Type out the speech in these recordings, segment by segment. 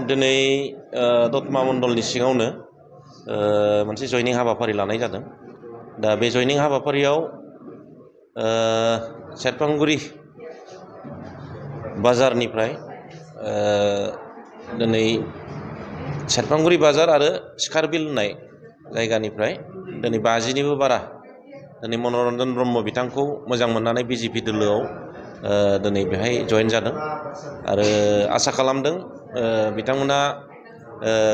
दिनै दतमा मण्डलनि सिङावनो मोनसे जयनिं हाबाफारि लानाय जादों। दा बे जयनिं हाबाफारियाव सेरफांगुरि बाजारनिफ्राय दिनै सेरफांगुरि बाजार आरो सिखारबिल होननाय जायगानिफ्राय दिनै 50निबो बारा दिनै मनरन्जन ब्रह्म बिथांखौ मोजां मोननानै बिजेपि दोलोआव दिनै बेहाय जयेन जादों आरो आसा खालामदों बिथांमोना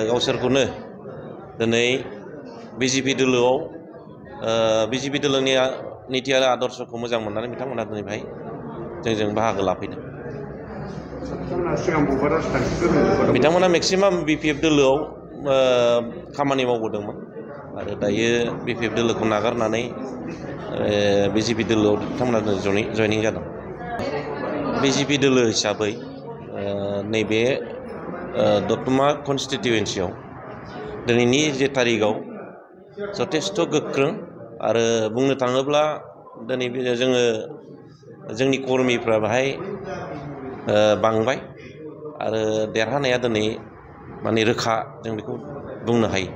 गावसोरखौनो दिनै बिजेपि दोलोआव बिजेपि दोलोनि निति आरो आदर्शखौ मोजां मोननानै बिथांमोना दिनै बेहाय जोंजों बाहागो लाफैदों। बिथांमोना मेक्सिमाम बिपिएफ दोलोआव खामानि मावबोदोंमोन आरो दायो बिपिएफ दोलोखौ नागारनानै बिजेपि दोलोआव बिथांमोना जयनिं जादों। बिजेपि दोलो हिसाबै नैबे दतमा कनस्टिटिउवेन्सियाव दिनैनि जे थारिखआव जथेस्थ' गोख्रों आरो बुंनो थाङोब्ला दिनै जोङो जोंनि कर्मिफ्रा बेहाय बांबाय आरो देरहानाया दिनै माने रोखा जों बेखौ बुंनो हायो।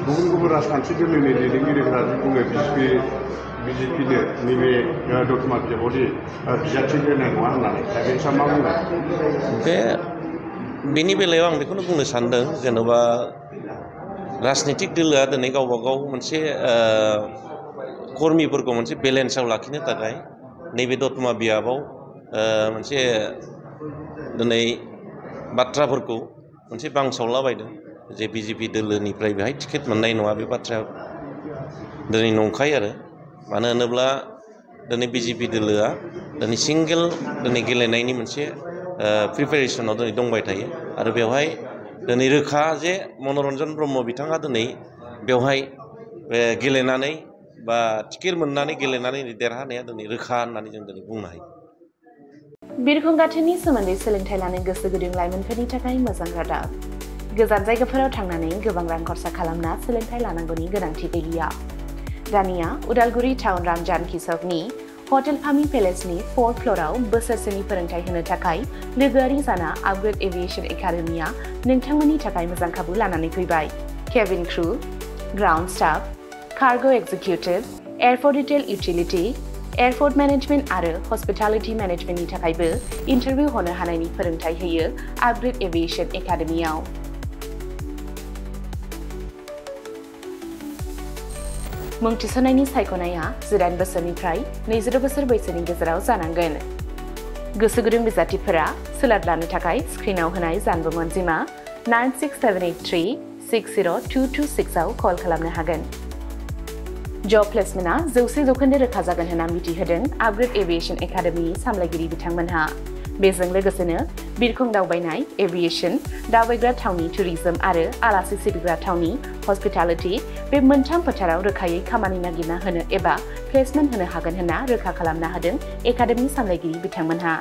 गुबुन गुबुन राजखान्थि दोलोनि दैदेनगिरिफोरा बुङो बिजेपिनो नैबे दतमा बिजाबावदि बिजाथि होनाय नङा होननानै दा बे मा बुङो? बेनि बेलायाव आं बेखौनो बुंनो सानदों जेन'बा राजनितिक दोलोआ दिनै गावबा गाव मोनसे कर्मिफोरखौ मोनसे बेलेन्सआव लाखिनो थाखाय नैबे दतमा बिजाबाव मोनसे दिनै बाथ्राफोरखौ मोनसे बांसावलाबायदों जे बिजेपि दोलोनिफ्राय बेहाय टिकेट मोननाय नङा। बे बाथ्राया दिनै नंखाय आरो मानो होनोब्ला दिनै बिजेपि दोलोआ दिनै सिंगेल दिनै गेलेनायनि मोनसे प्रिपेरेसनाव दिनै दंबाय थायो आरो बेवहाय दिनै रोखा जे मनरन्जन ब्रह्म बिथाङा दिनै बेवहाय गेलेनानै बा टिकेट मोननानै गेलेनानै देरहानाया दिनै रोखा होननानै जों दिनै बुंनो हायो। बिरखं गाथोननि सोमोन्दै सोलोंथाइ लानो गोसो गुदुं लाइमोनफोरनि थाखाय मोजां रादाब। गोजान जायगाफोराव थांनानै गोबां रां खरसा खालामना सोलोंथाइ लानांगौनि गोनांथि गैलिया। दानिया उदालगुरि टाउन रामजानकि सकनि हटेल फामि पेलेसनि 4th फ्ल'राव बोसोरसेनि फोरोंथाइ होनो थाखाय लोगोआरि जाना आपग्रेड एभिएशन एकाडेमिया नोंथांमोननि थाखाय मोजां खाबु लानानै फैबाय। Cabin crew, ground staff, cargo executive, airport retail utility, airport management आरो हस्पिटालिटी मेनेजमेन्टनि थाखायबो इन्टारभिउ होनो हानायनि फोरोंथाइ होयो आपग्रेड एभिएशन एकाडेमियाव। मुं थिसननायनि सायख'नाया 19 बोसोरनिफ्राय 22 बोसोर बैसोनि गेजेराव जानांगोन। गोसो गुदुं बिजाथिफोरा सोलाद लानो थाखाय स्क्रिनाव होनाय जानबुं अनजिमा 9678360226 आव कल खालामनो हागोन। जब प्लेसमेन्टआ 100% रोखा जागोन होनना मिथिहोदों आपग्रेड एभिएशन एकाडेमिनि सामलायगिरि बिथांमोनहा। बेजों लोगोसेनो बिरखं दावबायनाय, एभिएशन, दावबायग्रा थावनि टुरिजम आरो आलासि सिबिग्रा थावनि हस्पिटालिटी बे मोनथाम फोथाराव रोखायै खामानि नागिरना होनो एबा प्लेसमेन्ट होनो हागोन होनना रोखा खालामना होदों एकाडेमि सामलायगिरि बिथांमोनहा।